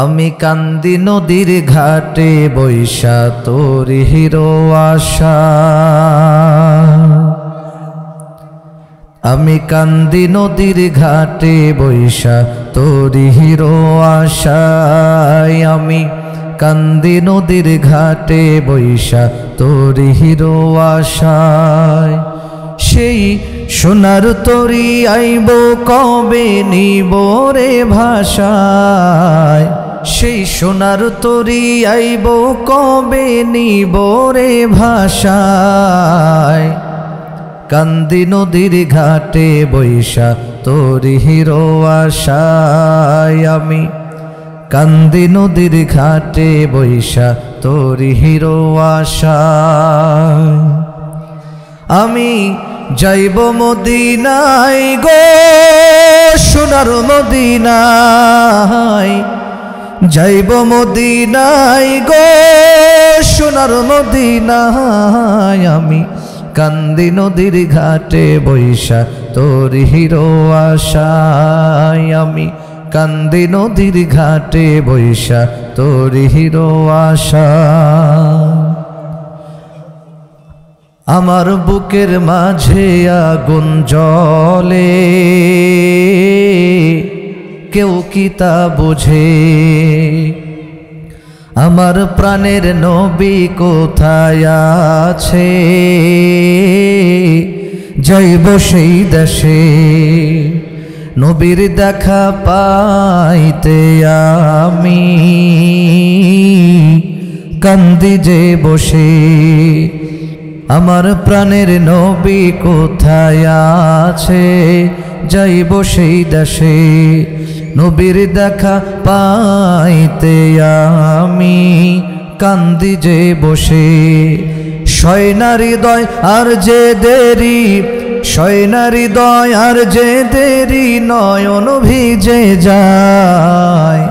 আমি কান্দি নদীর ঘাটে বৈশা তোর হিরো আশা, আমি কান্দি নদীর ঘাটে বৈশা তোর হিরো আশায়, আমি কান্দি নদীর ঘাটে বৈশা তোর হিরো আশায়। সেই সোনার তরি আইব কবে নিব রে ভাষায়, সেই সোনার তরি আইব কবে নিব রে ভাষায়। কান্দি নদীর ঘাটে বৈশা তোর হিরো আশায়, আমি কান্দি নদীর ঘাটে বৈশা তোর হিরো আশায়। আমি যাইব মদিনায় গো সোনার মদিনায়, যাইব মদিনায় গো সোনার মদিনায়। আমি কান্দি নদীর ঘাটে বৈশা তোর হিরো আশায়, আমি কান্দি নদীর ঘাটে বৈশা তোর হিরো আশায়। আমার বুকের মাঝে আগুন জ্বলে, কেউ কি তা বোঝে? আমার প্রাণের নবী কোথায় আছে, যাইব সেই দেশে। নবীর দেখা পাইতে আমি কান্দি যে বসে। আমার প্রাণের নবী কোথায় আছে, যাইব সেই দেশে। নবীর দেখা পাইতে আমি কান্দি যে বসে। শয়না হৃদয় আর যে দেরি, শয়না হৃদয় আর যে দেরি, নয়ন ভিজে যায়।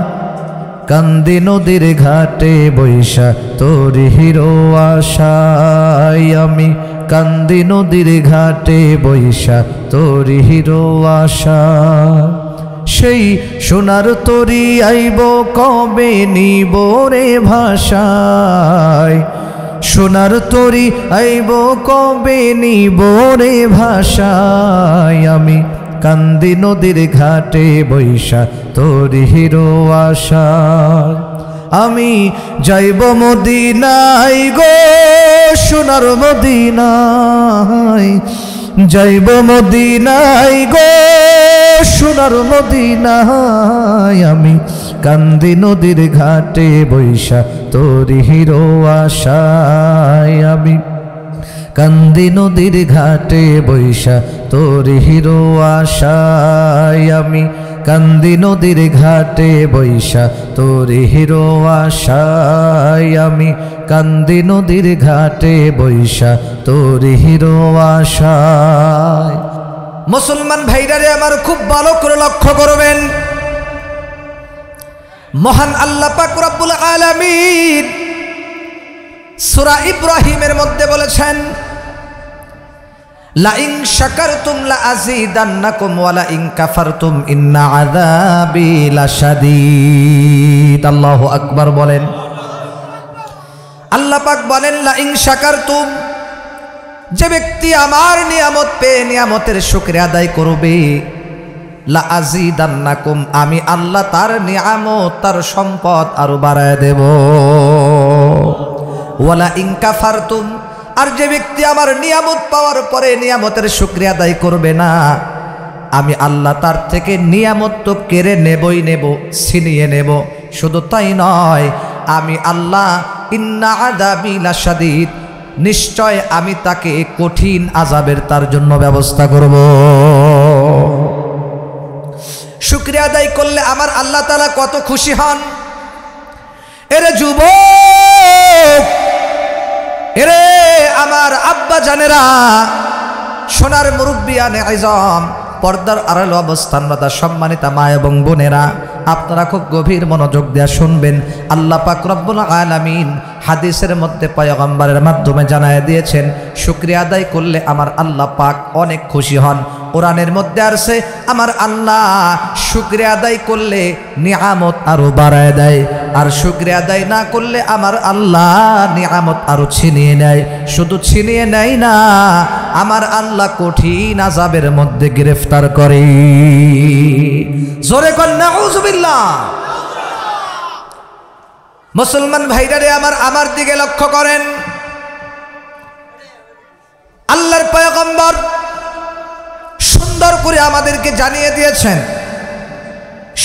কান্দি নদীর ঘাটে বৈশা তোর হিরো আশায়, আমি কান্দি নদীর ঘাটে বৈশা তোর হিরো আশায়। সেই সোনার তরি আইব কবে নিব রে ভাষায়, সোনার তরি আইব কবে নিব রে ভাষায়। আমি কান্দি নদীর ঘাটে বৈশা তোর হিরো আশায়। আমি যাইব মদিনায় গো সোনার মদিনায়, যাইব মদিনায় গো সোনার মদিনায়। আমি কান্দি নদীর ঘাটে বৈশা তোর হিরো আশায়, আমি কান্দি নদীর ঘাটে বৈশা তোর হিরো আশায়। আমি কান্দি নদীর ঘাটে বৈশা তোর হিরো আশায়, আমি কান্দি নদীর ঘাটে বৈশা তোর হিরো আশায়। মুসলমান ভাইরারে আমার খুব ভালো করে লক্ষ্য করবেন, মহান আল্লাহ পাক রব্বুল আলামিন সূরা ইব্রাহিমের মধ্যে বলেছেন, লা ইন শাকারতুম লা আযীদান্নাকুম ওয়া লা ইন কাফারতুম ইন্না আযাবি লাশাদীদ। আল্লাহু আকবার বলেন। আল্লাহ পাক বলেন, লা ইন শাকারতুম, যে ব্যক্তি আমার নিয়ামত পেয়ে নিয়ামতের শুকরিয়া আদায় করবে, লা আযীদান্নাকুম, আমি আল্লাহ তার নিয়ামত তার সম্পদ আরো বাড়ায় দেব। ওয়ালা ইন কাফারতুম, আর যে ব্যক্তি আমার নিয়ামত পাওয়ার পরে নিয়ামতের শুকরিয়া আদায় করবে না, আমি আল্লাহ তার থেকে নিয়ামত তো কেড়ে নেবই নেব, ছিনিয়ে নেব। শুধু তাই নয়, আমি আল্লাহ ইন্না আযাবি লাশাদীদ, নিশ্চয় আমি তাকে কঠিন আযাবের তার জন্য ব্যবস্থা করব। শুকরিয়া আদায় করলে আমার আল্লাহ তাআলা কত খুশি হন। এরে যুবক, এরে আমার আব্বা জানেরা, সোনার মুরব্বিয়ানে আযম, পর্দার আড়ালে অবস্থানরত সম্মানিতা মা এবং বোনেরা, আপনারা খুব গভীর মনোযোগ দিয়ে শুনবেন। আল্লাহ পাক রব্বুল আলামিন হাদিসের মধ্যে পয়গম্বরের মাধ্যমে জানায় দিয়েছেন, শুকরিয়া আদায় করলে আমার আল্লাহ পাক অনেক খুশি হন। কোরআনের মধ্যে আসছে আমার আল্লাহ শুকরিয়া আদায় করলে নিয়ামত আরো বাড়ায় দেয়, আর শুকরিয়া আদায় না করলে আমার আল্লাহ নিয়ামত আরো ছিনিয়ে নেয়। শুধু ছিনিয়ে নেয় না, আমার আল্লাহ কঠিন আযাবের মধ্যে গ্রেফতার করে। জোরে কর নাউযুবিল্লাহ। মুসলমান ভাইরারে আমার দিকে লক্ষ্য করেন। আল্লাহর পয়গম্বর সুন্দর করে আমাদেরকে জানিয়ে দিয়েছেন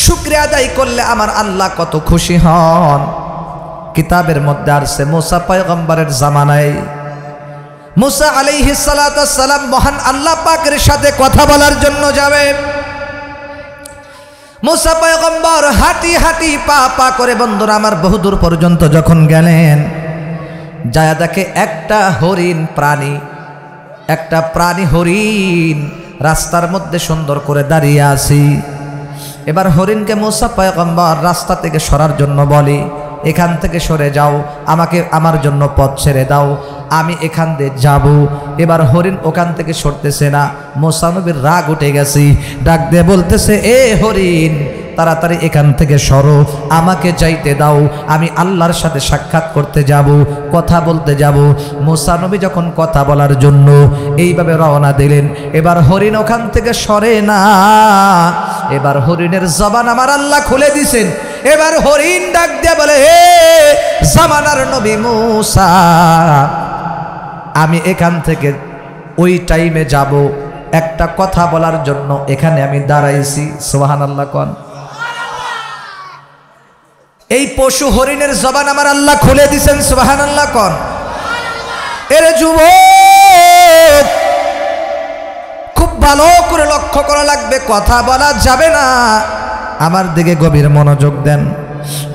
শুকরিয়া আদায় করলে আমার আল্লাহ কত খুশি হন। কিতাবের মধ্যে আসছে মুসা পয়গম্বরের জামানায় মুসা আলাইহিস সালাতু ওয়াস সালাম মহান আল্লাহ পাকের সাথে কথা বলার জন্য যাবে। মুসা পয়গম্বর হাঁটি হাঁটি পা পা করে বন্ধুরা আমার বহুদূর পর্যন্ত যখন গেলেন, যায় দেখে একটা প্রাণী হরিণ রাস্তার মধ্যে সুন্দর করে দাঁড়িয়ে আছি। এবার হরিণকে মুসা পয়গম্বর রাস্তা থেকে সরার জন্য বলে, এখান থেকে সরে যাও, আমার জন্য পথ ছেড়ে দাও, আমি এখান দিয়ে যাব। এবার হরিণ ওখান থেকে সরতেছে না। মুসা নবীর রাগ উঠে গেছে, ডাক দিয়ে বলতেছে, এ হরিণ তাড়াতাড়ি এখান থেকে সরো, আমাকে যাইতে দাও, আমি আল্লাহর সাথে সাক্ষাৎ করতে যাব, কথা বলতে যাব। মুসা নবী যখন কথা বলার জন্য এইভাবে রওনা দিলেন, এবার হরিণ ওখান থেকে সরে না। এবার হরিণের জবান আমার আল্লাহ খুলে দিছেন। এবার হরিণ ডাক দিয়ে বলে, হে জামানার নবী মুসা, আমি এখান থেকে ওই টাইমে যাব, একটা কথা বলার জন্য এখানে আমি দাঁড়াইছি। সুবহানাল্লাহ কোন। এই পশু হরিণের জবান আমার আল্লাহ খুলে দিছেন। সুবহানাল্লাহ কোন। এর যুবক খুব ভালো করে লক্ষ্য করা লাগবে, কথা বলা যাবে না। আমার দিকে গভীর মনোযোগ দেন।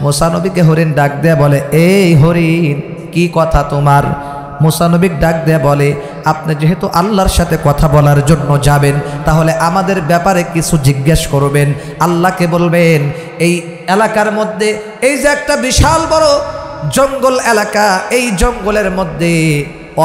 মুসা নবীকে হরিণ ডাক দেয়া বলে, এই হরিণ কি কথা তোমার? মুসা নবী ডাক দেয়া বলে, আপনি যেহেতু আল্লাহর সাথে কথা বলার জন্য যাবেন, তাহলে আমাদের ব্যাপারে কিছু জিজ্ঞেস করবেন। আল্লাহকে বলবেন, এই এলাকার মধ্যে এই যে একটা বিশাল বড় জঙ্গল এলাকা, এই জঙ্গলের মধ্যে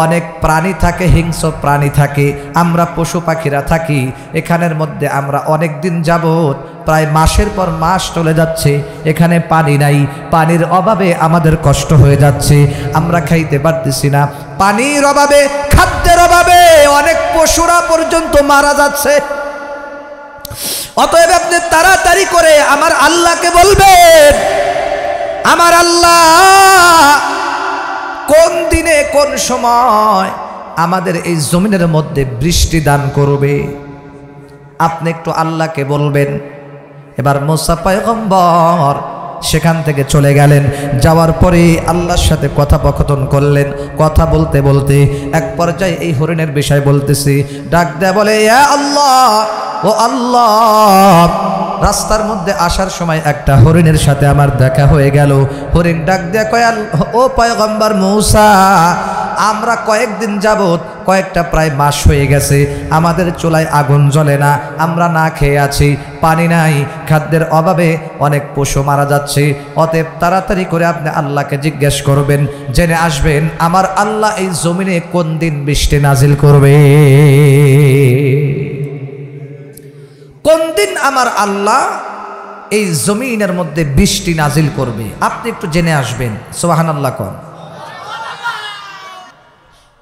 অনেক প্রাণী থাকে, হিংস্র প্রাণী থাকে, আমরা পশু পাখিরা থাকি। এখানের মধ্যে আমরা অনেক দিন যাবত, প্রায় মাসের পর মাস চলে যাচ্ছে, এখানে পানি নাই, পানির অভাবে আমাদের কষ্ট হয়ে যাচ্ছে, আমরা খাইতে পারতেছি না, পানির অভাবে, খাদ্যের অভাবে অনেক পশুরা পর্যন্ত মারা যাচ্ছে। অতএব আপনি তাড়াতাড়ি করে আমার আল্লাহকে বলবেন, আমার আল্লাহ কোন দিনে কোন সময় আমাদের এই জমিনের মধ্যে বৃষ্টি দান করবে, আপনি একটু আল্লাহকে বলবেন। এবার মুসা পয়গম্বর সেখান থেকে চলে গেলেন। যাওয়ার পরে আল্লাহর সাথে কথোপকথন করলেন। কথা বলতে বলতে এক পর্যায়ে এই হরিণের বিষয় বলতেছি, ডাক দেয়া বলে, ইয়া আল্লাহ, ও আল্লাহ। রাস্তার মধ্যে আসার সময় একটা হরিণের সাথে আমার দেখা হয়ে গেল। হরিণ ডাক দেয়া কয়, ও পয়গম্বর মুসা, আমরা কয়েকদিন যাবত, কয়েকটা প্রায় মাস হয়ে গেছে, আমাদের চুলায় আগুন জ্বলে না, আমরা না খেয়ে আছি, পানি নাই, খাদ্যের অভাবে অনেক পশু মারা যাচ্ছে। অতএব তাড়াতাড়ি করে আপনি আল্লাহকে জিজ্ঞেস করবেন, জেনে আসবেন আমার আল্লাহ এই জমিনে কোন দিন বৃষ্টি নাজিল করবে, কোন দিন আমার আল্লাহ এই জমিনের মধ্যে বৃষ্টি নাজিল করবে, আপনি একটু জেনে আসবেন। সুবহানাল্লাহ কোন।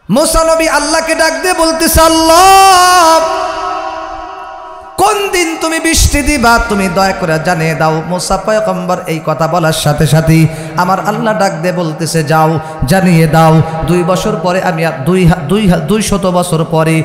মুসা নবী আল্লাহকে ডাক দিয়ে বলতেছে, আল্লাহ কোন দিন তুমি বৃষ্টি দিবা, তুমি দয়া করে জানিয়ে দাও। মুসা পয়গম্বর এই কথা বলার সাথে সাথে আমার আল্লাহ ডাক দিয়ে বলতেছে, যাও জানিয়ে দাও, 2 বছর পরে আমি 200 বছর পরে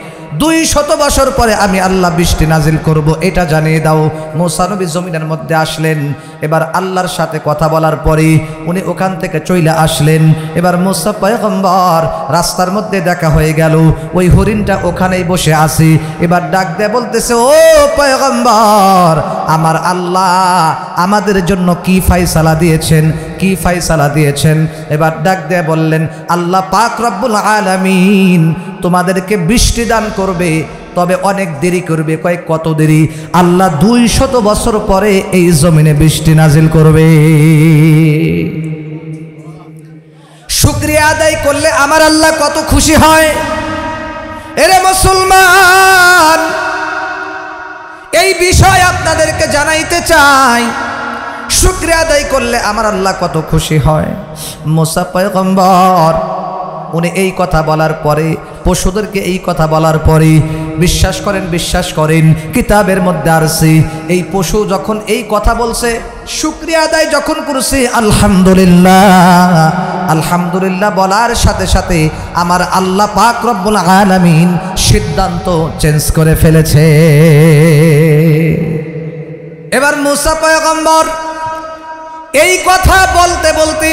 200 বছর পরে আমি আল্লাহ বৃষ্টি নাজিল করব, এটা জানিয়ে দাও। মুসা নবী জমিনের মধ্যে আসলেন। এবার আল্লাহর সাথে কথা বলার পরে উনি ওখান থেকে চলে আসলেন। এবার মুসা পয়গম্বর রাস্তার মধ্যে দেখা হয়ে গেল, ওই হরিণটা ওখানেই বসে আছে। এবার ডাক দিয়ে বলতেছে, ও পয়গম্বর, আমার আল্লাহ আমাদের জন্য কি ফায়সালা দিয়েছেন, কি ফায়সালা দিয়েছেন? এবার ডাক দিয়ে বললেন, আল্লাহ পাক রব্বুল আলামিন তোমাদেরকে বৃষ্টি দান করবে, তবে অনেক দেরি করবে। কয় কত দেরি? আল্লাহ 200 বছর পরে এই জমিনে বৃষ্টি নাজিল করবে। শুকরিয়া আদায় করলে আমার আল্লাহ কত খুশি হয়। এরে মুসলমান, এই বিষয় আপনাদেরকে জানাইতে চাই, শুকরিয়া আদায় করলে আমার আল্লাহ কত খুশি হয়। মুসা পয়গম্বর উনি এই কথা বলার পরে, পশুদেরকে এই কথা বলার পরে, বিশ্বাস করেন কিতাবের মধ্যে আসছে, এই পশু যখন এই কথা বলছে, শুকরিয়া আদায় যখন করছে, আলহামদুলিল্লাহ বলার সাথে সাথে আমার আল্লাহ পাক রব্বুল আলামিন সিদ্ধান্ত চেঞ্জ করে ফেলেছে। এবার মুসা পয়গম্বর এই কথা বলতে বলতে,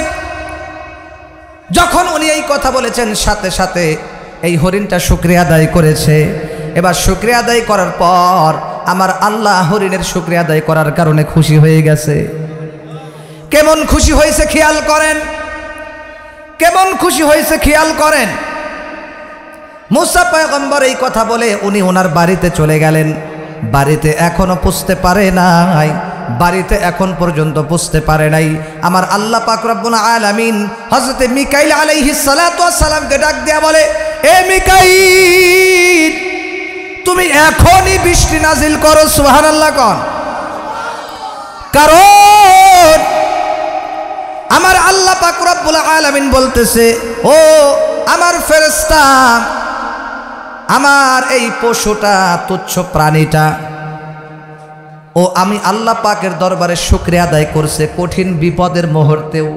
যখন উনি এই কথা বলেছেন, সাথে সাথে এই হরিণটা শুকরিয়া আদায় করেছে। এবার শুকরিয়া আদায় করার পর আমার আল্লাহ হরিণের শুকরিয়া আদায় করার কারণে খুশি হয়ে গেছে। কেমন খুশি হয়েছে খেয়াল করেন, কেমন খুশি হয়েছে খেয়াল করেন। মুসা পয়গম্বর এই কথা বলে উনি ওনার বাড়িতে চলে গেলেন। বাড়িতে এখনো পুষতে পারে নাই, বাড়িতে এখন পর্যন্ত বুঝতে পারে নাই। আমার আল্লাহ পাক রব্বুল আলামিন হযরত মিকাইল আলাইহিস সালাতু ওয়াস সালামকে ডাক দিয়া বলে, এ মিকাইল, তুমি এখনই বৃষ্টি নাজিল করো। সুবহানাল্লাহ কোন। কারণ আমার আল্লাহ পাক রব্বুল আলামিন বলতেছে, ও আমার ফেরেশতা, আমার এই পশুটা, তুচ্ছ প্রাণীটা, ও আমি আল্লাহ পাকের দরবারে শুকরিয়া আদায় করছে কঠিন বিপদের মুহূর্তেও।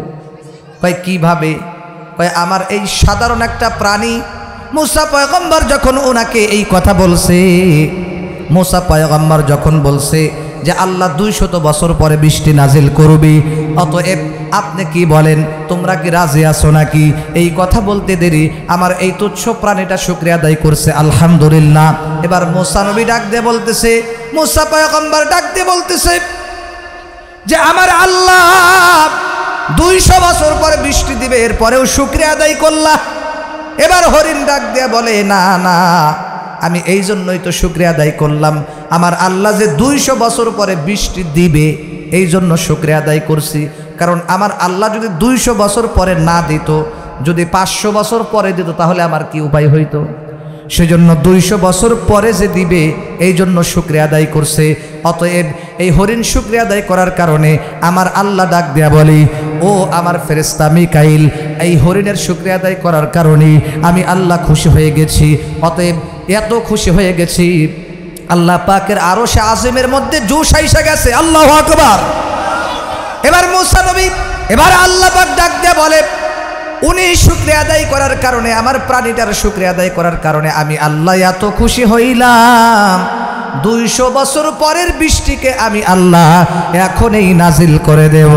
কয় কিভাবে? কয় আমার এই সাধারণ একটা প্রাণী। মুসা পয়গম্বর যখন ওনাকে এই কথা বলছে, মুসা পয়গম্বর যখন বলছে যে আল্লাহ 200 বছর পরে বৃষ্টি নাজিল করবে, অতএব আপনি কি বলেন, তোমরা কি রাজি আছো নাকি? এই কথা বলতে দেরি আমার এই তুচ্ছ প্রাণীটা শুকরিয়া আদায় করছে, আলহামদুলিল্লাহ। এবার মুসা নবী ডাক দিয়ে বলতেছে, মুসা পয়গম্বর ডাক দিয়ে বলতেছে যে আমার আল্লাহ 200 বছর পরে বৃষ্টি দিবে, এরপরেও শুকরিয়া আদায় করলা। এবার হরিণ ডাক দিয়ে বলে, না না, আমি এই জন্যই তো শুকরিয়া আদায় করলাম, আমার আল্লাহ যে 200 বছর পরে বৃষ্টি দিবে এই জন্য শুকরিয়া আদায় করছি। কারণ আমার আল্লাহ যদি 200 বছর পরে না দিত, যদি 500 বছর পরে দিত, তাহলে আমার কি উপায় হইতো? সেজন্য 200 বছর পরে যে দিবে এই জন্য শুকরিয়া আদায় করছে। অতএব এই হরিণ শুকরিয়া আদায় করার কারণে আমার আল্লাহ ডাক দেয়া বলি, ও আমার ফেরেশতা মিকাইল, এই হরিণের শুকরিয়া আদায় করার কারণে আমি আল্লাহ খুশি হয়ে গেছি। অতএব এত খুশি হয়ে গেছি, আল্লাহ পাকের আরশে আজিমের মধ্যে জোশ আইসা গেছে। আল্লাহু আকবার। এবার মুসা নবী, এবার আল্লাহ পাক ডাক দেয়া বলে, উনি শুকরিয়া আদায় করার কারণে, আমার প্রাণীটার শুকরিয়া আদায় করার কারণে আমি আল্লাহ এত খুশি হইলাম, 200 বছর পরের বৃষ্টিকে আমি আল্লাহ এখনই নাজিল করে দেব।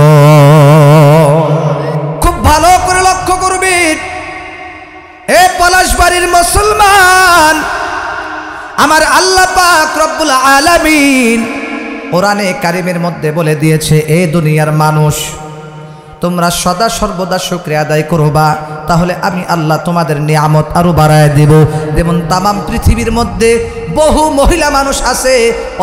খুব ভালো করে লক্ষ্য করবেন, এ পলাশবাড়ির মুসলমান, আমার আল্লাহ পাক রব্বুল আলামিন কোরআনে কারিমের মধ্যে বলে দিয়েছে, এ দুনিয়ার মানুষ, তোমরা সদা সর্বদা শুকরিয়া আদায় করবা, তাহলে আমি আল্লাহ তোমাদের নিয়ামত আরো বাড়ায় দেব। যেমন তামাম পৃথিবীর মধ্যে বহু মহিলা মানুষ আছে,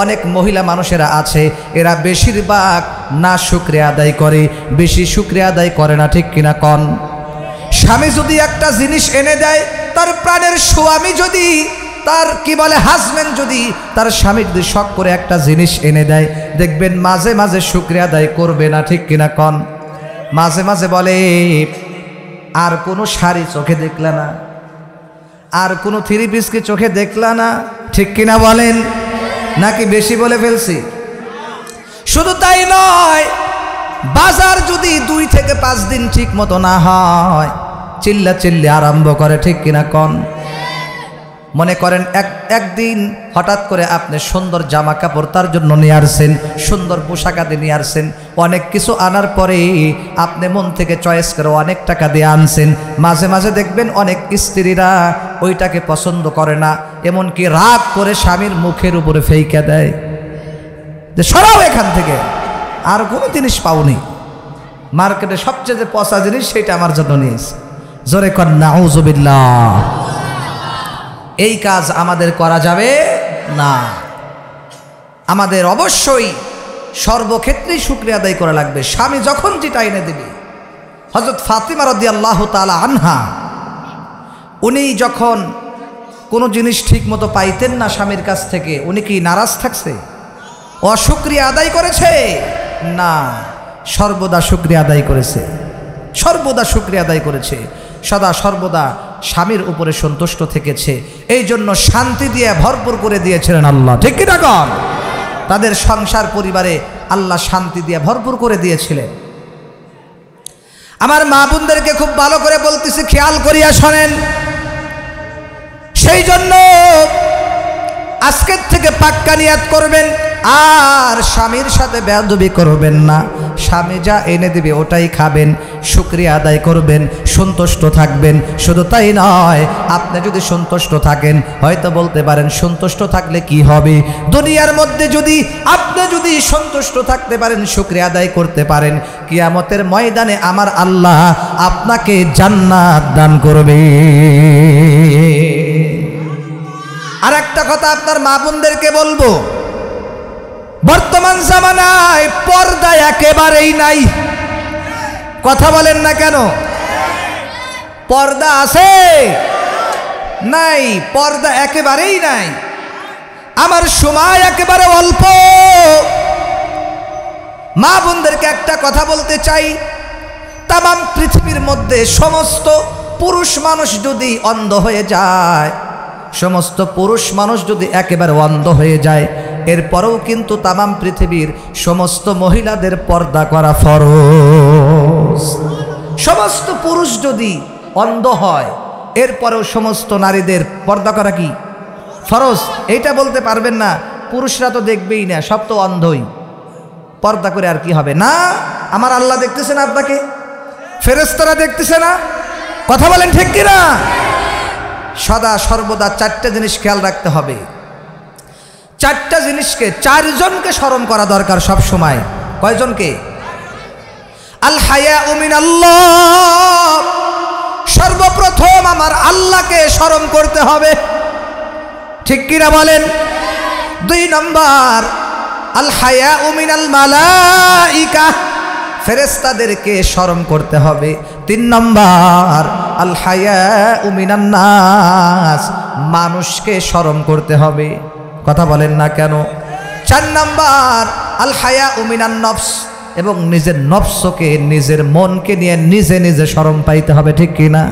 অনেক মহিলা মানুষেরা আছে, এরা বেশিরভাগ না শুকরিয়া আদায় করে, বেশি শুকরিয়া আদায় করে না, ঠিক কিনা কন? স্বামী যদি একটা জিনিস এনে দেয়, তার প্রাণের স্বামী যদি, তার কি বলে হাজবেন্ড যদি তার স্বামী যদি শখ করে একটা জিনিস এনে দেয়, দেখবেন মাঝে মাঝে শুকরিয়া আদায় করবে না, ঠিক কিনা কন? মাঝে মাঝে বলে, আর কোনো শাড়ি চোখে দেখলা না, আর কোনো 3 পিসকে চোখে দেখলা না, ঠিক কিনা বলেন? নাকি বেশি বলে ফেলছি? শুধু তাই নয়, বাজার যদি 2 থেকে 5 দিন ঠিক মতো না হয়, চিল্লা চিল্লি আরম্ভ করে, ঠিক কিনা কন? মনে করেন একদিন হঠাৎ করে আপনি সুন্দর জামা কাপড় তার জন্য নিয়ে আসছেন, সুন্দর পোশাক আদি নিয়ে আসছেন, অনেক কিছু আনার পরে আপনি মন থেকে চয়েস করে অনেক টাকা দিয়ে আনছেন, মাঝে মাঝে দেখবেন অনেক স্ত্রীরা ওইটাকে পছন্দ করে না, এমনকি রাগ করে স্বামীর মুখের উপরে ফেইকা দেয় যে সরাও এখান থেকে, আর কোনো জিনিস পাওনি, মার্কেটে সবচেয়ে পচা জিনিস সেটা আমার জন্য নিয়েছে। জোরে কর নাউযুবিল্লাহ। এই কাজ আমাদের করা যাবে না। আমাদের অবশ্যই সর্বক্ষেত্রেই শুকরিয়া আদায় করা লাগবে। স্বামী যখন যেটা এনে দেবে হযরত ফাতিমা রাদিয়াল্লাহু তাআলা আনহা উনি যখন কোনো জিনিস ঠিক মতো পাইতেন না স্বামীর কাছ থেকে, উনি কি নারাজ থাকছে, অশুকরিয়া আদায় করেছে? না, সর্বদা শুকরিয়া আদায় করেছে, সর্বদা শুকরিয়া আদায় করেছে, সদা সর্বদা স্বামীর উপরে সন্তুষ্ট থেকেছে। এই জন্য শান্তি দিয়ে ভরপুর করে দিয়েছিলেন আল্লাহ, ঠিক কি না কন? তাদের সংসার পরিবারে আল্লাহ শান্তি দিয়ে ভরপুর করে দিয়েছিলেন। আমার মা বোনদেরকে খুব ভালো করে বলতেছি, খেয়াল করিয়া শোনেন। সেই জন্য আজকের থেকে পাক্কা নিয়াত করবেন, আর স্বামীর সাথে বেয়াদবি করবেন না। স্বামী যা এনে দেবে ওটাই খাবেন, শুকরিয়া আদায় করবেন, সন্তুষ্ট থাকবেন। শুধু তাই নয়, আপনি যদি সন্তুষ্ট থাকেন, হয়তো বলতে পারেন সন্তুষ্ট থাকলে কি হবে? দুনিয়ার মধ্যে যদি আপনি যদি সন্তুষ্ট থাকতে পারেন, শুকরিয়া আদায় করতে পারেন, কিয়ামতের ময়দানে আমার আল্লাহ আপনাকে জান্নাত দান করবে। আর একটা কথা আপনার মা বোনদেরকে বলবো, বর্তমান জামানায় পর্দা একেবারেই নাই। কথা বলেন না কেন? পর্দা আছে? নাই, পর্দা একেবারেই নাই। আমার সময় একেবারে অল্প। মা বোনদেরকে একটা কথা বলতে চাই, তামাম পৃথিবীর মধ্যে সমস্ত পুরুষ মানুষ যদি অন্ধ হয়ে যায়, সমস্ত পুরুষ মানুষ যদি একেবারে অন্ধ হয়ে যায়, এরপরেও কিন্তু তামাম পৃথিবীর সমস্ত মহিলাদের পর্দা করা ফরজ। সমস্ত পুরুষ যদি অন্ধ হয়, এরপরেও সমস্ত নারীদের পর্দা করা কি ফরজ? এইটা বলতে পারবেন না, পুরুষরা তো দেখবেই না, সব তো অন্ধই, পর্দা করে আর কি হবে? না, আমার আল্লাহ দেখতেছে না আপনাকে, ফেরেশতারা দেখতেছে না? কথা বলেন ঠিক কিনা? সদা সর্বদা চারটে জিনিস খেয়াল রাখতে হবে। চারটা জিনিসকে, চারজনকে স্মরণ করা দরকার সব সময়। কয়জনকে? আল হায়াউ মিনাল্লাহ, সর্বপ্রথম আমার আল্লাহকে স্মরণ করতে হবে, ঠিক কিনা বলেন? 2 নম্বর আল হায়াউ মিনাল মালাইকা, ফেরেশতাদেরকে স্মরণ করতে হবে। 3 নম্বর আল হায়াউ মিনান নাস, মানুষকে স্মরণ করতে হবে। কথা বলেন না কেন? 4 নম্বর আল হায়াউ মিনান নফস, এবং নিজের নফসকে, নিজের মনকে নিয়ে নিজে নিজে শরম পাইতে হবে, ঠিক কিনা?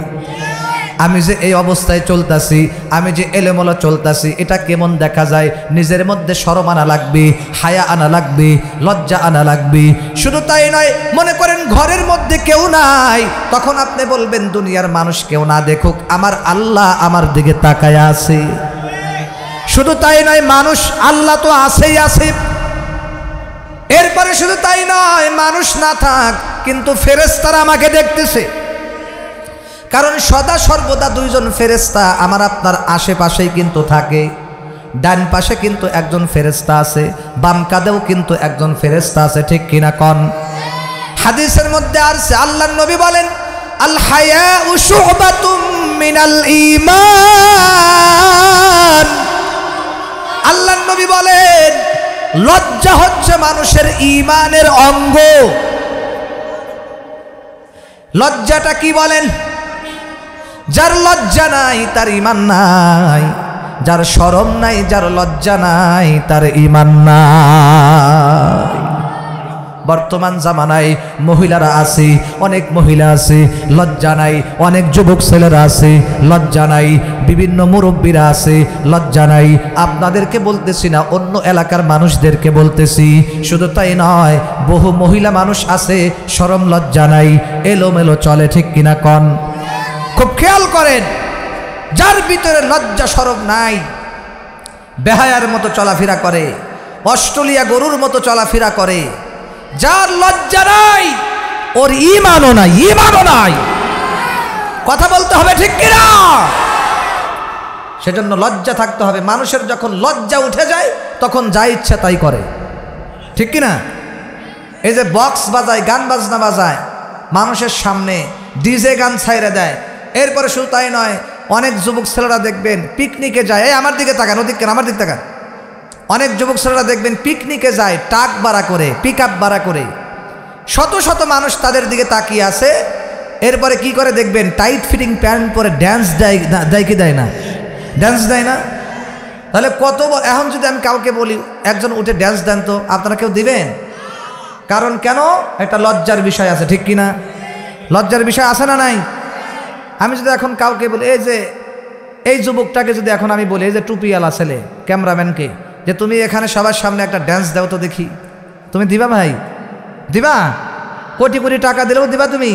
আমি যে এই অবস্থায় চলতাছি, আমি যে এলোমেলো চলতাছি, এটা কেমন দেখা যায়? নিজের মধ্যে শরম আনা লাগবে, হায়া আনা লাগবে, লজ্জা আনা লাগবে। শুধু তাই নয়, মনে করেন ঘরের মধ্যে কেউ নাই, তখন আপনি বলবেন দুনিয়ার মানুষ কেউ না দেখুক, আমার আল্লাহ আমার দিকে তাকায় আছে। শুধু তাই নয়, মানুষ, আল্লাহ তো আছেই আছে। এরপরে শুধু তাই নয়, মানুষ না থাক, কিন্তু ফেরেশতারা আমাকে দেখতেছে। কারণ সদা সর্বদা 2 জন ফেরেশতা আমার আপনার আশেপাশেই কিন্তু থাকে। ডান পাশে কিন্তু একজন ফেরেশতা আছে, বাম কাঁধেও কিন্তু একজন ফেরেশতা আছে, ঠিক কিনা কন? হাদিসের মধ্যে আসছে, আল্লাহর নবী বলেন, আল হায়াউ শুবাতুম মিনাল ঈমান। আল্লাহর নবী বলেন, লজ্জা হচ্ছে মানুষের ঈমানের অঙ্গ। লজ্জাটা কি বলেন? যার লজ্জা নাই তার ঈমান নাই, যার শরম নাই, যার লজ্জা নাই, তার ঈমান নাই। বর্তমান জামানায় মহিলারা আছে, অনেক মহিলা আছে লজ্জা নাই, অনেক যুবক ছেলেরা আছে লজ্জা নাই, বিভিন্ন মুরব্বীরা আছে লজ্জা নাই। আপনাদেরকে বলতেছি না, অন্য এলাকার মানুষদেরকে বলতেছি। শুধু তাই নয়, বহু মহিলা মানুষ আছে শরম লজ্জা নাই, এলোমেলো চলে, ঠিক কিনা কন? খুব খেয়াল করেন, যার ভিতরে লজ্জা শরম নাই, বেহায়ার মতো চলাফেরা করে, অস্ট্রেলিয়া গরুর মতো চলাফেরা করে, যার লজ্জা নাই, ওর ঈমানও নাই, ঈমানও নাই। কথা বলতে হবে, ঠিক কিনা? সেজন্য লজ্জা থাকতে হবে। মানুষের যখন লজ্জা উঠে যায়, তখন যা ইচ্ছা তাই করে, ঠিক কিনা? এই যে বক্স বাজায়, গান বাজনা বাজায় মানুষের সামনে, ডিজে গান ছাইরে দেয়। এরপরে শুধু তাই নয়, অনেক যুবক ছেলেরা দেখবেন পিকনিকে যায়, এই আমার দিকে তাকান, ওদিক কেন, আমার দিকে তাকান। অনেক যুবক ছেলেরা দেখবেন পিকনিকে যায়, ট্রাক ভাড়া করে, পিক আপ ভাড়া করে, শত শত মানুষ তাদের দিকে তাকিয়ে আছে। এরপরে কি করে দেখবেন, টাইট ফিটিং প্যান্ট পরে ড্যান্স দেয় কি দেয় না? ড্যান্স দেয় না? তাহলে কত এখন যদি আমি কাউকে বলি একজন উঠে ড্যান্স দেন, তো আপনারা কেউ দিবেন? কারণ কেন? একটা লজ্জার বিষয় আছে, ঠিক কিনা? লজ্জার বিষয় আছে না নাই? আমি যদি এখন কাউকে বলি, এই যুবকটাকে যদি এখন আমি বলি, এই যে টুপিওয়ালা ছেলে ক্যামেরাম্যানকে, যে তুমি এখানে সবার সামনে একটা ড্যান্স দাও তো দেখি, তুমি দিবা ভাই? দিবা? কোটি কোটি টাকা দিলেও দিবা তুমি?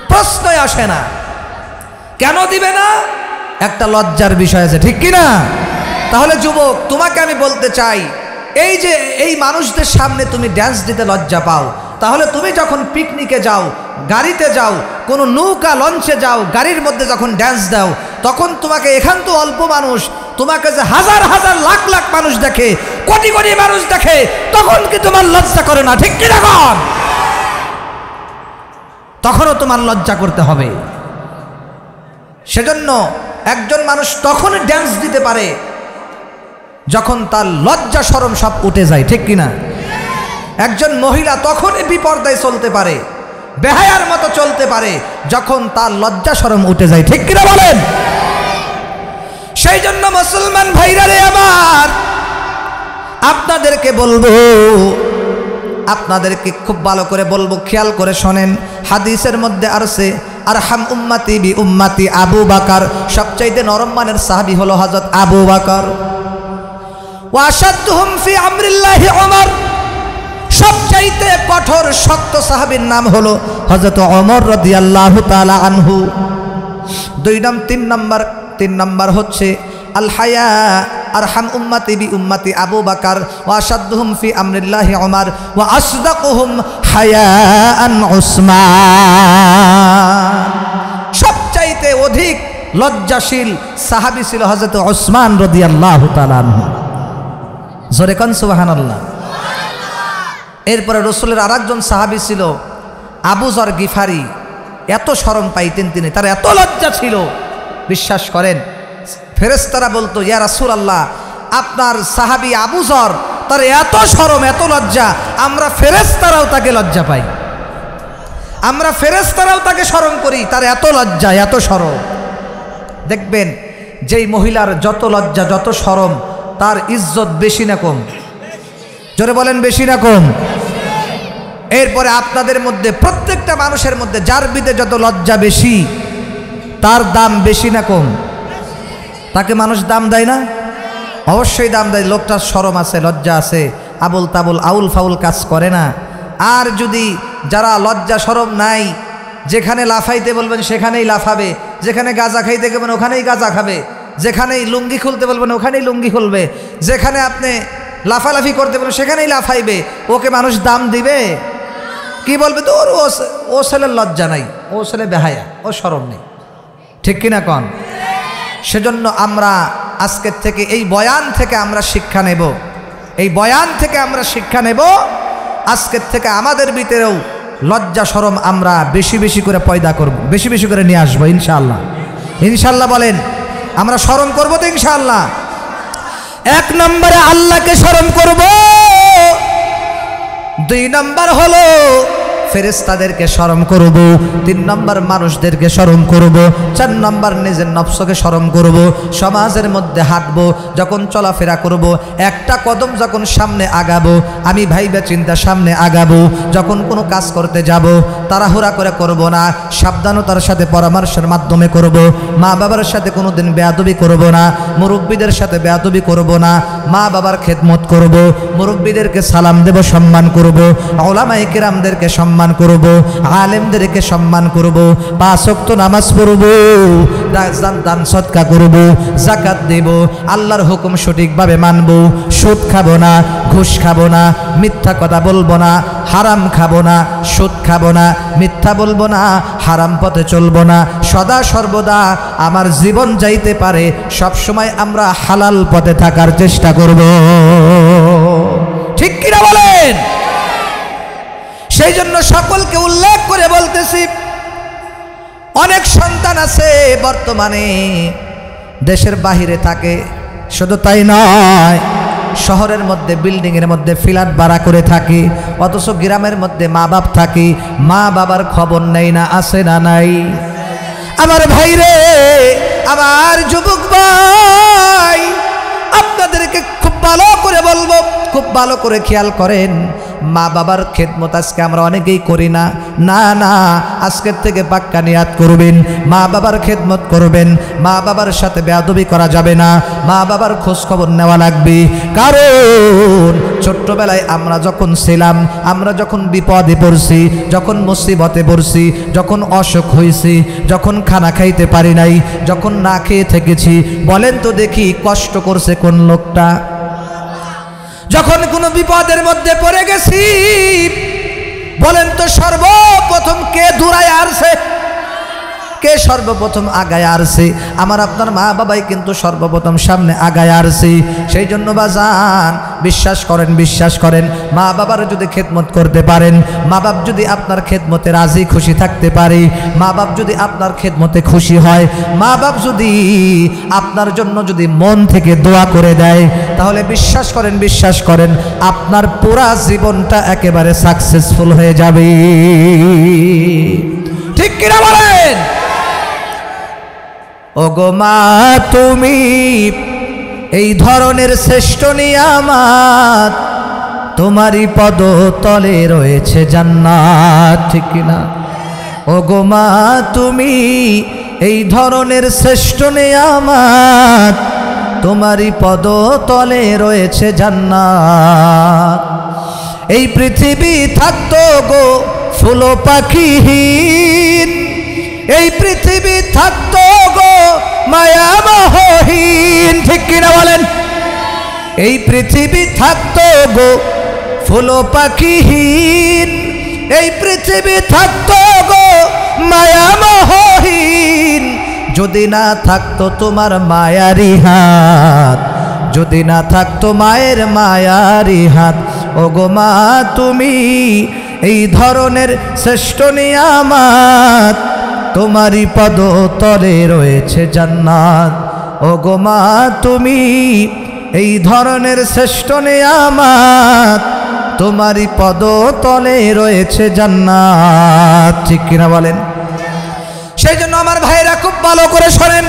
প্রশ্নই আসে না। কেন দিবে না? একটা লজ্জার বিষয় আছে, ঠিক কিনা? তাহলে যুবক, তোমাকে আমি বলতে চাই, এই যে এই মানুষদের সামনে তুমি ড্যান্স দিতে লজ্জা পাও, তাহলে তুমি যখন পিকনিকে যাও, গাড়িতে যাও, কোনো নৌকা লঞ্চে যাও, গাড়ির মধ্যে যখন ড্যান্স দাও, তখন তোমাকে এখান তো অল্প মানুষ, তোমাকে যে হাজার হাজার লাখ লাখ মানুষ দেখে, কোটি কোটি মানুষ দেখে, তখন কি তোমার লজ্জা করে না? ঠিক কিনা? তখনও তোমার লজ্জা করতে হবে। সেজন্য একজন মানুষ তখনই ড্যান্স দিতে পারে যখন তার লজ্জা শরম সব উঠে যায়, ঠিক কিনা? একজন মহিলা তখনই বিপর্দায় চলতে পারে, বেহায়ার মতো চলতে পারে, যখন তার লজ্জা শরম উঠে যায়, ঠিক কিনা বলেন? সেই জন্য মুসলমান ভাইরা রে আমার, আপনাদেরকে বলবো, আপনাদেরকে খুব ভালো করে বলবো, খেয়াল করে শোনেন। হাদিসের মধ্যে আসছে, আরহাম উম্মতি বি উম্মতি আবু বকর, সবচাইতে নরম মানের সাহাবী হলো হযরত আবু বকর। ওয়া আশাদুহুম ফি আমরিল্লাহি ওমর, সবচাইতে কঠোর শক্ত সাহাবীর নাম হলো হযরত ওমর রাদিয়াল্লাহু তাআলা আনহু। তিন নাম্বার হচ্ছে আল হায়া, আরহাম উম্মতি বি উম্মতি আবু বকর, ওয়া আশাদুহুম ফি আমরিল্লাহি ওমর, ওয়া আসদাকুহুম হায়াআন উসমান। সবচাইতে অধিক লজ্জাশীল সাহাবী ছিল হযরত উসমান রাদিয়াল্লাহু তাআলা আনহু। জোরে কোন সুবহানাল্লাহ। এরপরে রাসূলের আরেকজন সাহাবী ছিল আবু যর গিফারি, এত শরম পাইতেন তিনি, তার এত লজ্জা ছিল, বিশ্বাস করেন ফেরেশতারা বলতো, ইয়া রাসূলুল্লাহ, আপনার সাহাবী আবু যর, তার এত শরম এত লজ্জা, আমরা ফেরেশতারাও তাকে লজ্জা পাই, আমরা ফেরেশতারাও তাকে শরম করি, তার এত লজ্জা এত শরম। দেখবেন যেই মহিলার যত লজ্জা যত শরম, তার ইজ্জত বেশি না কম? জোরে বলেন, বেশি না কম? এরপরে আপনাদের মধ্যে প্রত্যেকটা মানুষের মধ্যে যার ভিতরে যত লজ্জা বেশি, তার দাম বেশি না কম? তাকে মানুষ দাম দেয় না? অবশ্যই দাম দেয়। লোকটার শরম আছে, লজ্জা আছে, আবুল তাবুল আউল ফাউল কাজ করে না। আর যদি যারা লজ্জা শরম নাই, যেখানে লাফাইতে বলবেন সেখানেই লাফাবে, যেখানে গাঁজা খাইতে গেবেন ওখানেই গাঁজা খাবে, যেখানেই লুঙ্গি খুলতে বলবেন ওখানেই লুঙ্গি খুলবে, যেখানে আপনি লাফালাফি করতে বলবেন সেখানেই লাফাইবে, ওকে মানুষ দাম দিবে? কি বলবে? তো ও ছেলের লজ্জা নাই, ও ছেলে বেহায়া, ও শরম নেই, ঠিক কিনা কন? সেজন্য আমরা আজকের থেকে এই বয়ান থেকে আমরা শিক্ষা নেব, এই বয়ান থেকে আমরা শিক্ষা নেব। আজকের থেকে আমাদের ভিতরেও লজ্জা শরম আমরা বেশি বেশি করে পয়দা করব, বেশি বেশি করে নিয়ে আসবো ইনশাআল্লাহ। ইনশাআল্লাহ বলেন, আমরা শরম করবো তো ইনশাআল্লাহ। এক নম্বরে আল্লাহকে শরম করব, দুই নম্বর হলো ফেরেশতাদেরকে শরম করব, তিন নম্বর মানুষদেরকে শরম করব, চার নম্বর নিজের নফসকে শরম করব। সমাজের মধ্যে হাঁটবো, যখন চলাফেরা করব, একটা কদম যখন সামনে আগাবো, আমি ভাইবা চিন্তা সামনে আগাবো। যখন কোনো কাজ করতে যাব, তাড়াহুড়া করে করব না, সাবধানতার সাথে পরামর্শের মাধ্যমে করব। মা বাবার সাথে কোনো দিন বেয়াদবি করব না, মুরব্বীদের সাথে বেয়াদবি করব না, মা বাবার খেদমত করব, মুরব্বীদেরকে সালাম দেব, সম্মান করব, উলামায়ে কিরামদেরকে সম্মান করব, আলেমদেরকে সম্মান করব, 5 ওয়াক্ত নামাজ পড়ব, দান সদকা করব, যাকাত দেব, আল্লাহর হুকুম সঠিকভাবে মানব, সুদ খাবো না, ঘুষ খাবো না, মিথ্যা কথা বলবো না, হারাম খাবো না, সুদ খাবো না, মিথ্যা বলবো না, হারাম পথে চলবো না। সদা সর্বদা আমার জীবন যাইতে পারে সব সময় আমরা হালাল পথে থাকার চেষ্টা করব, ঠিক কিনা বলেন? সেই জন্য সকলকে উল্লেখ করে বলতেছি, অনেক সন্তান আছে বর্তমানে দেশের বাহিরে থাকে, শুধু তাই নয় শহরের মধ্যে বিল্ডিংয়ের মধ্যে ফ্ল্যাট ভাড়া করে থাকি, অথচ গ্রামের মধ্যে মা বাপ থাকি, মা বাবার খবর নেই না, আছে না নাই? আমার ভাই রে, আমার যুবক ভাই, আপনাদেরকে খুব ভালো করে বলবো, খুব ভালো করে খেয়াল করেন। মা বাবার খেদমত আজকে আমরা অনেকেই করি না। না না, আজকের থেকে পাক্কা নিয়াত করবেন, মা বাবার খেদমত করবেন, মা বাবার সাথে বেয়াদবি করা যাবে না, মা বাবার খোঁজ খবর নেওয়া লাগবে। কারণ ছোট্টবেলায় আমরা যখন ছিলাম, আমরা যখন বিপদে পড়ছি, যখন মুসিবতে পড়ছি, যখন অসুখ হয়েছি, যখন খানা খাইতে পারি নাই, যখন না খেয়ে থেকেছি, বলেন তো দেখি কষ্ট করছে কোন লোকটা? যখন কোনো বিপদের মধ্যে পড়ে গেছি, বলেন তো সর্বপ্রথম কে দূরায় আসছে? কে সর্বপ্রথম আগায় আসছে? আমার আপনার মা বাবাই কিন্তু সর্বপ্রথম সামনে আগায় আসছে। সেই জন্য বাজান, বিশ্বাস করেন, বিশ্বাস করেন, মা বাবার যদি খেদমত করতে পারেন, মা বাপ যদি আপনার খেদমতে রাজি খুশি থাকতে পারে, মা বাপ যদি আপনার খেদমতে খুশি হয়, মা বাপ যদি আপনার জন্য যদি মন থেকে দোয়া করে দেয়, তাহলে বিশ্বাস করেন, বিশ্বাস করেন, আপনার পুরা জীবনটা একেবারে সাকসেসফুল হয়ে যাবে। ঠিক কিনা বলেন? ওগো মা, তুমি এই ধরনের শ্রেষ্ঠ নিয়ামত, তোমারই পদতলে রয়েছে জান্নাত। ঠিক কিনা? ওগো মা, তুমি এই ধরনের শ্রেষ্ঠ নিয়ামত, তোমারই পদতলে রয়েছে জান্নাত। এই পৃথিবী থাকতো গো ফুল পাখিহীন, এই পৃথিবী থাকতো গো মায়া মোহহীন। ঠিক কিনা বলেন? এই পৃথিবী থাকতো গো ফুল পাখিহীন, এই পৃথিবী থাকতো গো মায়া মোহহীন, যদি না থাকতো তোমার মায়ারি হাত, যদি না থাকতো মায়ের মায়ারি হাত। ওগো মা, তুমি এই ধরনের শ্রেষ্ঠ নিয়ামত, তোমারই পদতলে রয়েছে জান্নাত। ওগো মা, তুমি এই ধরনের শ্রেষ্ঠ নিয়ামত, তোমারই পদতলে রয়েছে জান্নাত। ঠিক কিনা বলেন? সেই জন্য আমার ভাইরা খুব ভালো করে শোনেন,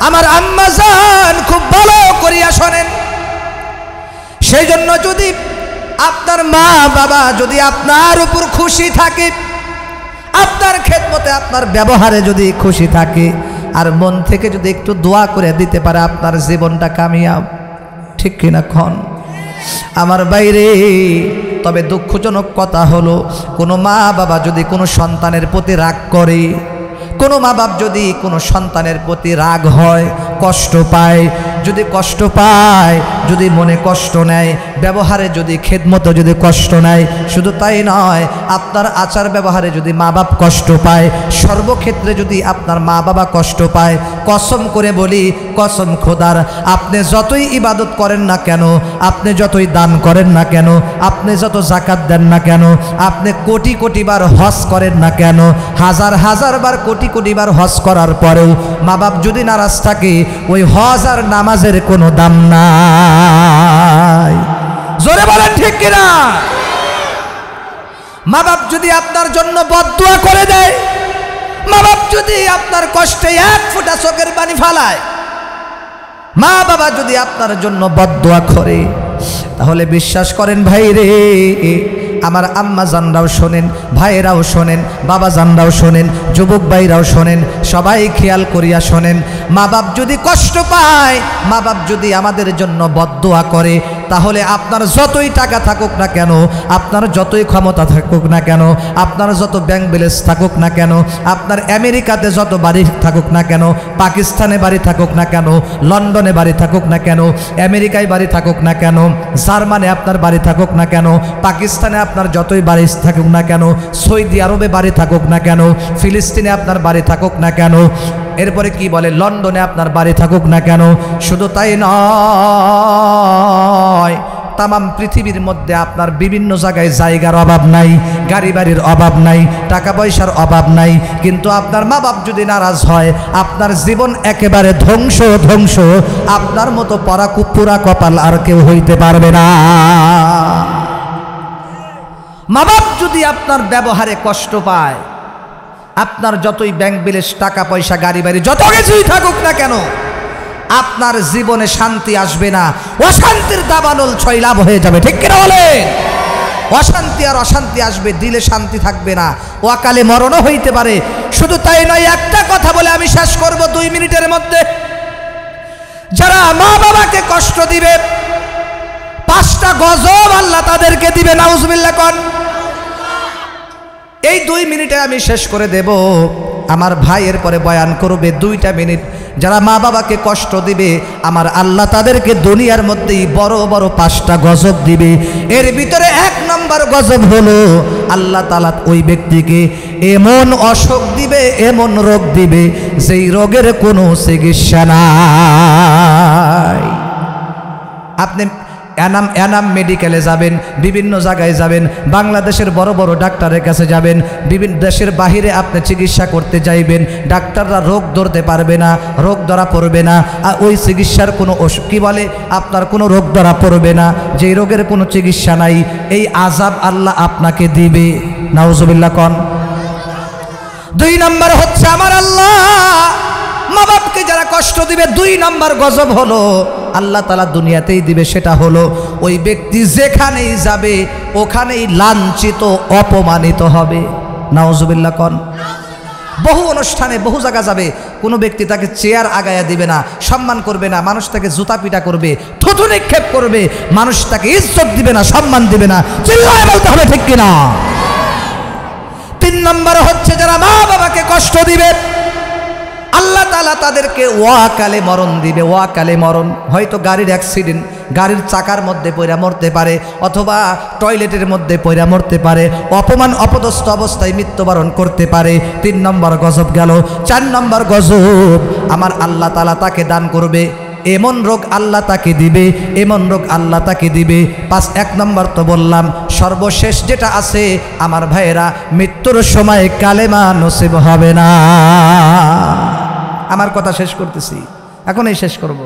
আমার আম্মা জান খুব ভালো করিয়া শোনেন। সেই জন্য যদি আপনার মা বাবা যদি আপনার উপর খুশি থাকে, আপনার খেদমতে আপনার ব্যবহারে যদি খুশি থাকে, আর মন থেকে যদি একটু দোয়া করে দিতে পারে, আপনার জীবনটা কামিয়াব। ঠিক কিনা খন? আমার বাইরে, তবে দুঃখজনক কথা হলো, কোনো মা বাবা যদি কোনো সন্তানের প্রতি রাগ করে, কোনো মা বাপ যদি কোনো সন্তানের প্রতি রাগ হয়, কষ্ট পায়, যদি কষ্ট পায়, যদি মনে কষ্ট নেয়, ব্যবহারে যদি খেদমতে যদি কষ্ট নেয়, শুধু তাই নয়, আপনার আচার ব্যবহারে যদি মা বাপ কষ্ট পায়, সর্বক্ষেত্রে যদি আপনার মা বাবা কষ্ট পায়, কসম করে বলি, কসম খোদার, আপনি যতই ইবাদত করেন না কেন, আপনি যতই দান করেন না কেন, আপনি যত জাকাত দেন না কেন, আপনি কোটি কোটি বার হজ করেন না কেন, হাজার হাজার বার কোটি কোটি বার হজ করার পরেও মা বাপ যদি নারাজ থাকে, ওই হজ আর নামাজের কোনো দাম নাই। জোরে বলেন ঠিক কিনা? মা বাপ যদি আপনার জন্য বদদুয়া করে দেয়, মা বাপ যদি আপনার কষ্টে এক ফোঁটা চোখের পানি ফালায়, মা বাবা যদি আপনার জন্য বদদুয়া করে, তাহলে বিশ্বাস করেন ভাই রে, আমার আম্মা জানরাও শোনেন, ভাইরাও শোনেন, বাবা জানরাও শোনেন, যুবক ভাইরাও শোনেন, সবাই খেয়াল করিয়া শোনেন, মা বাপ যদি কষ্ট পায়, মা বাপ যদি আমাদের জন্য বদদুয়া করে, তাহলে আপনার যতই টাকা থাকুক না কেন, আপনার যতই ক্ষমতা থাকুক না কেন, আপনার যত ব্যাংক ব্যালেন্স থাকুক না কেন, আপনার আমেরিকাতে যত বাড়ি থাকুক না কেন, পাকিস্তানে বাড়ি থাকুক না কেন, লন্ডনে বাড়ি থাকুক না কেন, আমেরিকায় বাড়ি থাকুক না কেন, জার্মানে আপনার বাড়ি থাকুক না কেন, পাকিস্তানে আপনার যতই বাড়ি থাকুক না কেন, সৌদি আরবে বাড়ি থাকুক না কেন, ফিলিস্তিনে আপনার বাড়ি থাকুক না কেন, এরপরে কি বলে, লন্ডনে আপনার বাড়ি থাকুক না কেন, শুধু তাই নয়, তামাম পৃথিবীর মধ্যে আপনার বিভিন্ন জায়গায় জায়গার অভাব নাই, গাড়ি বাড়ির অভাব নাই, টাকা পয়সার অভাব নাই, কিন্তু আপনার মা বাপ যদি নারাজ হয় আপনার জীবন একেবারে ধ্বংস ধ্বংস। আপনার মতো পুরা কপাল আর কেউ হইতে পারবে না। মা বাপ যদি আপনার ব্যবহারে কষ্ট পায়, আপনার যতই ব্যাংক ব্যালেন্স, টাকা পয়সা, গাড়ি বাড়ি যত কিছুই থাকুক না কেন, আপনার জীবনে শান্তি আসবে না। অশান্তির দাবানল ছয়লাভ হয়ে যাবে, ঠিক কিনা বলেন? অশান্তি আর অশান্তি আসবে, দিলে শান্তি থাকবে না, অকালে মরণও হইতে পারে। শুধু তাই নয়, একটা কথা বলে আমি শেষ করব 2 মিনিটের মধ্যে। যারা মা বাবাকে কষ্ট দিবে 5টা গজব আল্লাহ তাদেরকে দিবে। নাউজুবিল্লাহ কোন। এই 2 মিনিটে আমি শেষ করে দেব। আমার ভাই এরপরে বয়ান করবে 2টা মিনিট। যারা মা বাবাকে কষ্ট দিবে আমার আল্লাহ তাদেরকে দুনিয়ার মধ্যেই বড় বড় 5টা গজব দিবে। এর ভিতরে 1 নম্বর গজব হলো আল্লাহ তাআলা ওই ব্যক্তিকে এমন অসুখ দিবে, এমন রোগ দিবে যেই রোগের কোনো চিকিৎসা নাই। আপনি এনাম মেডিকেলে যাবেন, বিভিন্ন জায়গায় যাবেন, বাংলাদেশের বড় বড় ডাক্তারের কাছে যাবেন, বিভিন্ন দেশের বাহিরে আপনি চিকিৎসা করতে যাইবেন, ডাক্তাররা রোগ ধরতে পারবে না, রোগ ধরা পড়বে না, আর ওই চিকিৎসার কোনো কি বলে আপনার কোনো রোগ ধরা পড়বে না, যেই রোগের কোনো চিকিৎসা নাই। এই আযাব আল্লাহ আপনাকে দিবে। নাউজুবিল্লাহ কোন। 2 নম্বর হচ্ছে আমার আল্লাহ মা বাপকে যারা কষ্ট দিবে 2 নম্বর গজব হলো আল্লাহ তাআলা দুনিয়াতেই দিবে, সেটা হলো ওই ব্যক্তি যেখানেই যাবে ওখানেই লাঞ্ছিত, অপমানিত হবে। নাউজুবিল্লাহ কোন। বহু অনুষ্ঠানে বহু জায়গা যাবে, কোনো ব্যক্তি তাকে চেয়ার আগায়া দিবে না, সম্মান করবে না, মানুষ তাকে জুতা পিটা করবে, থুতু নিক্ষেপ করবে, মানুষ তাকে ইজ্জত দিবে না, সম্মান দিবে না। চিল্লায় বলতে হবে ঠিক কিনা? 3 নম্বর হচ্ছে যারা মা বাবাকে কষ্ট দিবে আল্লাহ তাআলা তাদেরকে ওয়াকালে মরণ দিবে। ওয়াকালে মরণ, হয়তো গাড়ির অ্যাক্সিডেন্ট, গাড়ির চাকার মধ্যে পড়ে মরতে পারে, অথবা টয়লেটের মধ্যে পড়ে মরতে পারে, অপমান অপদস্থ অবস্থায় মৃত্যুবরণ করতে পারে। 3 নম্বর গজব গেল। 4 নম্বর গজব আমার আল্লাহ তাআলা তাকে দান করবে, এমন রোগ আল্লাহ তাকে দিবে, এমন রোগ আল্লাহ তাকে দিবে। 1 নম্বর তো বললাম, সর্বশেষ যেটা আছে আমার ভাইয়েরা, মৃত্যুর সময় কালেমা নসিব হবে না। আমার কথা শেষ করতেছি, এখনই শেষ করব।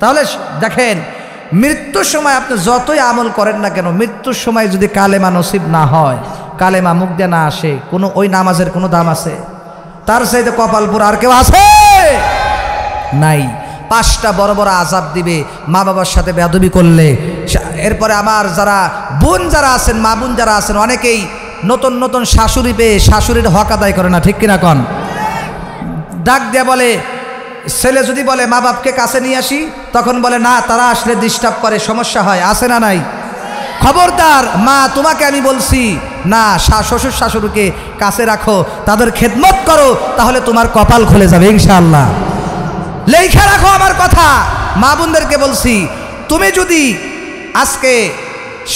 তাহলে দেখেন, মৃত্যুর সময় আপনি যতই আমল করেন না কেন, মৃত্যুর সময় যদি কালেমা নসিব না হয়, কালেমা মুখ দিয়ে না আসে, কোনো ওই নামাজের কোনো দাম আছে? তার চাইতে কপালপুর আর কেউ আছে? নাই। 5টা বড় বড় আযাব দিবে মা বাবার সাথে বেয়াদবি করলে। এরপরে আমার যারা বোন যারা আছেন, মা বোন যারা আছেন, অনেকেই নতুন নতুন শাশুড়ি পেয়ে শাশুড়ির হক আদায় করে না, ঠিক কিনা কন? ডাক দিয়ে বলে, ছেলে যদি বলে মা বাপকে কাছে নিয়ে আসি, তখন বলে না, তারা আসলে ডিস্টার্ব করে, সমস্যা হয়। আছে না নাই? খবরদার, মা তোমাকে আমি বলছি না, শ্বশুর শাশুড়িকে কাছে রাখো, তাদের খেদমত করো, তাহলে তোমার কপাল খুলে যাবে ইনশাআল্লাহ। লেখা রাখো আমার কথা। মা বোনদেরকে বলছি, তুমি যদি আজকে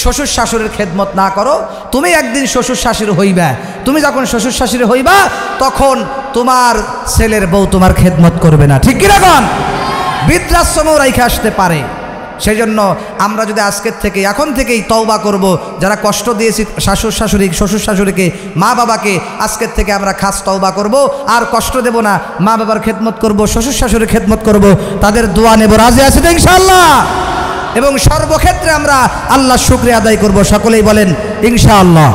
শ্বশুর শাশুড়ির খেদমত না করো, তুমি একদিন শ্বশুর শাশুড়ি হইবা। তুমি যখন শ্বশুর শাশুড়ি হইবা, তখন তোমার ছেলের বউ তোমার খেদমত করবে না, ঠিক কিনা কোন? বৃদ্ধাশ্রমেও রেখে আসতে পারে। সেই জন্য আমরা যদি আজকের থেকে, এখন থেকেই তওবা করব, যারা কষ্ট দিয়েছি শ্বশুর শাশুড়িকে, মা বাবাকে, আজকের থেকে আমরা খাস তওবা করব, আর কষ্ট দেব না, মা বাবার খেদমত করব, শ্বশুর শাশুড়ির খেদমত করব, তাদের দোয়া নেব। রাজি আছে তো ইনশাআল্লাহ? এবং সর্বক্ষেত্রে আমরা আল্লাহর শুকরিয়া আদায় করব। সকলেই বলেন ইনশাআল্লাহ।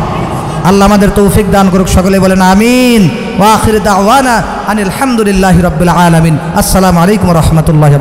আল্লাহ আমাদের তৌফিক দান করুক। সকলেই বলেন আমিন। ওয়া আখির দাওয়ানা আনিল হামদুলিল্লাহি রাব্বিল আলামিন। আসসালামু আলাইকুম ওয়া রাহমাতুল্লাহি।